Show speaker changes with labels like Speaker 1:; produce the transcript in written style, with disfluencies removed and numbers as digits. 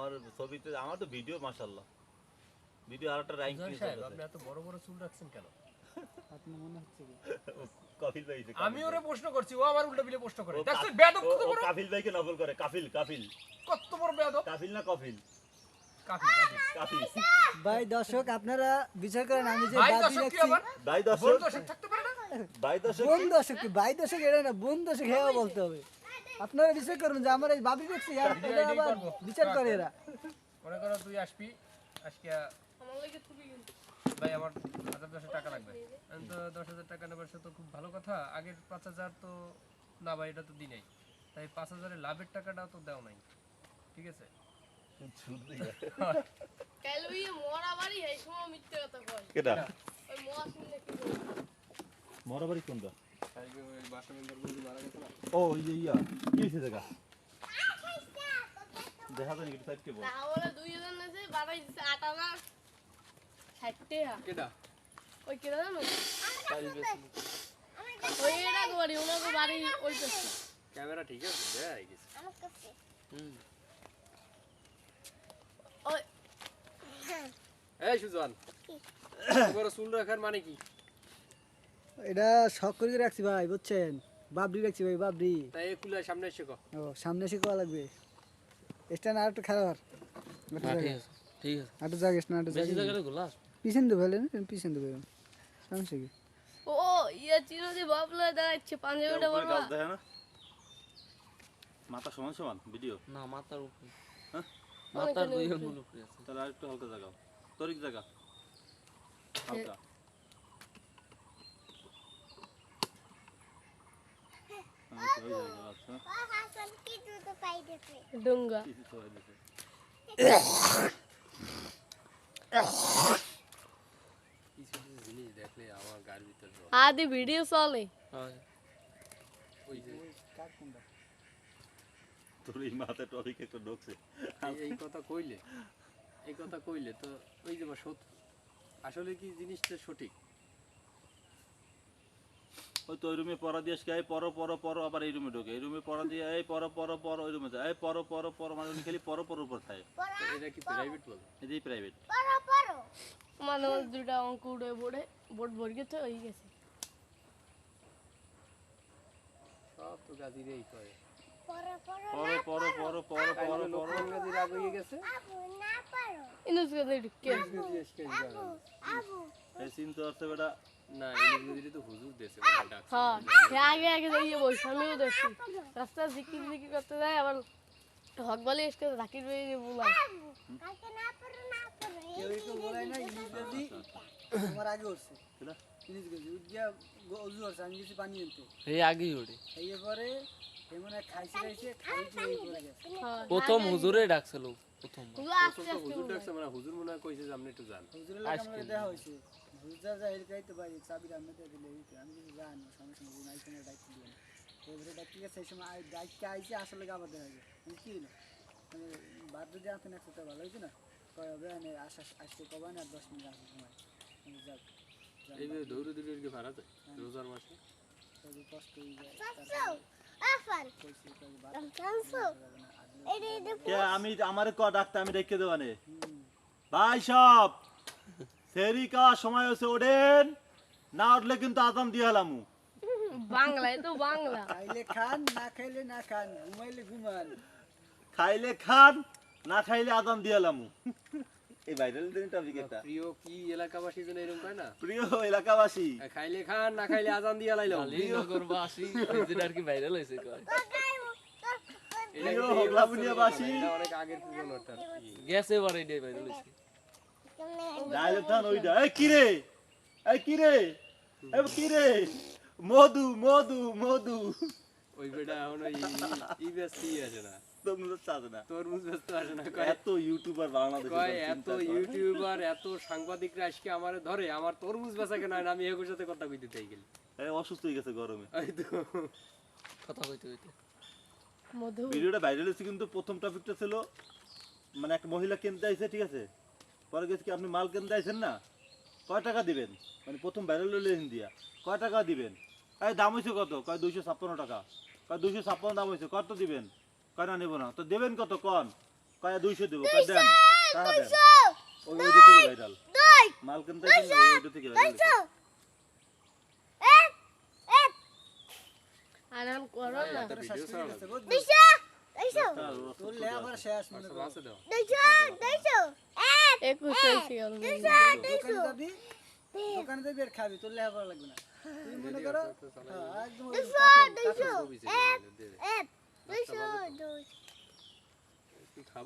Speaker 1: আমার ছবিতে আমার তো ভিডিও মাশাআল্লাহ ভিডিও আরেকটা র‍্যাঙ্ক নিয়ে চলে
Speaker 2: আপনি এত বড় বড় চুল রাখছেন কেন?
Speaker 3: আপনি মনে হচ্ছে কি
Speaker 1: কাফিল ভাই
Speaker 2: আমি ওরে প্রশ্ন করছি, ও আবার উল্টা বিলে প্রশ্ন করে। দেখছেন বেয়াদব কত বড়?
Speaker 1: কাফিল ভাইকে নকল করে কাফিল
Speaker 2: কত বড় বেয়াদব?
Speaker 1: কাফিল না কফিল
Speaker 2: কাফিল।
Speaker 3: ভাই দর্শক আপনারা বিচার করেন আমি যে
Speaker 2: ভাই
Speaker 3: বাদি
Speaker 2: দর্শক কি
Speaker 3: রাখছি
Speaker 2: আবার?
Speaker 1: ভাই
Speaker 2: বড়
Speaker 1: দর্শক
Speaker 2: দর্শক থাকতে পারে না?
Speaker 1: ভাই দর্শক
Speaker 3: বোন দর্শক কি ভাই দর্শক এটা না বোন দর্শক হেয়া বলতে হবে আপনারা বিচার করুন যে আমার এই বাবি রাখছি আর
Speaker 2: ভিডিও
Speaker 3: এটা
Speaker 2: এডিট
Speaker 3: আবার
Speaker 2: করবো।
Speaker 3: বিচার করে এরা
Speaker 2: মনে করো তুই আসবি আজকে
Speaker 4: আমার লাগে তুমি কিন্তু
Speaker 2: ভাই আমার 1000 টাকা লাগবে। আমি তো 10000 টাকা নেবার তো খুব ভালো কথা। আগের 5000 তো না ভাই এটা তো দিই নাই। তাই 5000 এর লাভের টাকাটাও তো দাও নাই। ঠিক আছে?
Speaker 4: কাল ওই মরা বাড়ি এই সময় মিথ্যে কথা কয়
Speaker 1: কেডা
Speaker 4: ওই মরা শুনলে কি
Speaker 1: মরাবাড়ি কোনটা
Speaker 2: আজকে ওই বাসা মেম্বার বলি মারা গেছে না?
Speaker 1: ও ইয়া কি হইছে দেখা দেখা তো একটু সাইড কে বল
Speaker 4: না ওরা 2000 নেছে বাড়াই দিছে 8000 60 টাকা
Speaker 2: কেডা?
Speaker 4: ওই কেডা জানো ওই এরা বাড়ি ওনাকে বাড়ি ওই পাশে
Speaker 2: ক্যামেরা ঠিক আছে? দেখাই গেছে।
Speaker 4: আমার কাছে
Speaker 2: হুম।
Speaker 4: ওই
Speaker 2: এই সুজন। বড় চুল রাখার মানে কি?
Speaker 3: এটা শখ করে রাখছি ভাই বুঝছেন বাবরি রাখছি ভাই বাবরি
Speaker 2: তাই এই কুলার সামনে এসে কো।
Speaker 3: ও সামনে এসে কোয়া লাগবে স্ট্যান্ড আর একটু খারাপ
Speaker 5: ঠিক আছে
Speaker 3: আটু জায়গা স্ট্যান্ড আটু
Speaker 5: বেশি
Speaker 3: জায়গা
Speaker 5: জায়গায় গোলাস
Speaker 3: পিছন দেবে পিছন দেবে সমস্যা কি
Speaker 4: ও ইয়া চিনো যে বাবলা দাঁড়াচ্ছে পাঞ্জাবিটা বড়
Speaker 1: দেখে না মাথা সমান সমান ভিডিও
Speaker 5: না মাথার উপরে
Speaker 1: হ্যাঁ?
Speaker 5: মাথার দুই আঙ্গুল উপরে আছে
Speaker 1: তাহলে আরেকটু হালকা জায়গা তরিক জায়গা হালকা
Speaker 4: ডুঙ্গা
Speaker 2: কিছু কিছু জিনিস দেখলে আমার গার ভিতর জ্বর।
Speaker 4: আদি ভিডিও চলে
Speaker 5: হয়
Speaker 2: ওই যে
Speaker 1: তোর এই মাথায় টপিক একটা ঢুকছে
Speaker 2: এই কথা কইলে তো ওই যে আসলে কি জিনিসটা সঠিক?
Speaker 1: ওই তো ওই রুমে পড়া দিয়ে আসকে এই পড়ো আবার এই রুমে ঢোকে এই রুমে পড়া দিয়ে এই পড়ো ওই রুমে যায় এই পড়ো মানে উনি খালি পড়ো উপর থাকে
Speaker 2: তো এটা কি প্রাইভেট বলে?
Speaker 1: এটাই প্রাইভেট
Speaker 4: মানে ওর দুটা অঙ্ক উড়ে পড়ে বোর্ড ভরে গেছে হয়ে গেছে
Speaker 2: সব তো গাজিরেই করে।
Speaker 1: পড়ো
Speaker 2: গাজির রাগ হয়ে গেছে।
Speaker 4: ইনুস কথা ঢুকে
Speaker 1: এই চিন্তা আছে বেটা
Speaker 2: না ইংলিশ গাজিরে তো হুজুর দেশে বলে ডাকছে।
Speaker 4: হ্যাঁ সে আগে যাইয়ে বসে আমিও দেখছি রাস্তা জিকির করতে যায় আবার হক বলে এসে জাকির ভাই বলা
Speaker 3: কেউ একটু বলাই না ইংরেজি আমার আগে উঠছে
Speaker 1: কেডা?
Speaker 3: ইংরেজি উঠিয়া অজু করছে আমি গেছি পানি আনতে
Speaker 5: এই আগেই ওঠে
Speaker 3: এই পরে এমন এক খাইছে খাইতে এই করে গেছে
Speaker 5: প্রথম হুজুরে ডাকছিল প্রথম
Speaker 4: আস্তে
Speaker 2: তো
Speaker 4: আস্তে
Speaker 2: হুজুর ডাকছে মানে হুজুর মনে হয় কইছে যে আপনি একটু জান।
Speaker 3: হুজুরের লাগে আমার দেখা হয়েছে হুজুর যা এর গাইতে ভাই চাবির আমি তো দিলে এই আমি কিছু জানি সমস্যা নেই নাই কোনো দায়িত্ব দিই এবারে ডাক্তার ঠিক আছে সেই সময় দায়িত্ব আইছে আসলে আবার দেখা যায় আমি কি না মানে বাদ যদি আপনি একটা তো ভালো হয়েছে না কয় হবে আমি আসতে কবেন আর 10 মিনিট আসতে সময় আমি যাক
Speaker 2: এই যে দৌড়ে দৌড়ে কি ভাড়া যায় রোজার মাসে?
Speaker 3: তবে কষ্ট হয়ে যায়
Speaker 1: কে আমি আমারে ক ডাক্তার আমি রেখে দেবানে ভাই সব সেরিকা সময় হচ্ছে ওঠেন না উঠলে কিন্তু আজান দিয়ে হলামু
Speaker 4: বাংলায় তো বাংলা
Speaker 3: খাইলে খান না খাইলে না খান ঘুমাইলে ঘুমান
Speaker 1: খাইলে খান না খাইলে আজান দিয়ে হলামু এই ভাইরাল দিন টপিক এটা
Speaker 2: প্রিয় কি এলাকাবাসী যেন এরকম কয় না?
Speaker 1: প্রিয় এলাকাবাসী
Speaker 2: খাইলে খান না খাইলে আজান দিয়া লাইলো।
Speaker 5: নগরবাসী ওই যে আর কি ভাইরাল হইছে কয়
Speaker 2: এটা
Speaker 1: প্রিয়
Speaker 2: কিন্তু
Speaker 1: হগলাবুনিয়াবাসী
Speaker 2: এটা অনেক আগের পুরনো একটা।
Speaker 5: গেছে এবার এইটাই ভাইরাল হইছে
Speaker 1: ডায়লগ টান ওইটা এই কিরে মধু
Speaker 2: ওই বেটা এখন ওই ব্যস্তই আসে না,
Speaker 1: তোমরা চাঁদে না
Speaker 2: তরমুজ ব্যস্ত আসে না। কয়
Speaker 1: এত ইউটিউবার বাংলাদেশে
Speaker 2: কয় এত ইউটিউবার এত সাংবাদিকরা আজকে আমার ধরে আমার তরমুজ বেচা কেন হয় না, আমি এগুলোর সাথে কথা কইতে চাই গেলি।
Speaker 1: এই অসুস্থ হয়ে গেছে গরমে
Speaker 2: এই তো
Speaker 5: কথা কইতে কইতে
Speaker 4: মধু
Speaker 1: ভিডিওটা ভাইরাল হয়েছে কিন্তু প্রথম টপিকটা ছিল মানে একটা মহিলা কিনতে আইছে ঠিক আছে পরে গেছে কি আপনি মাল কিনতে আইছেন না কয় টাকা দিবেন মানে প্রথম ভাইরাল হইলে হিন্দিয়া কয় টাকা দিবেন এই দাম হয়েছে কত কয় 256 টাকা কয় 256 দাম হয়েছে কত দিবেন কয় না নেবো না তো দেবেন কত কন কয় 200 দেব কয় দেন টাকা দেন ওই ওইটা থেকে ভাইরাল মাল কিনতে আইছেন না, ওইটা থেকে ভাইরাল
Speaker 4: আর আমি করো না
Speaker 3: তোর শেষ করে গেছে, বুঝলি? তোর লেবার শেষ মনে কর।
Speaker 2: আছে দাও
Speaker 4: 21 হয়েছে গেল
Speaker 3: দোকানে যাবি আর খাবি, তোর লেবার লাগবে না। তুই মনে করো হ্যাঁ, একদম ওই কাঠের-
Speaker 2: কি খাবো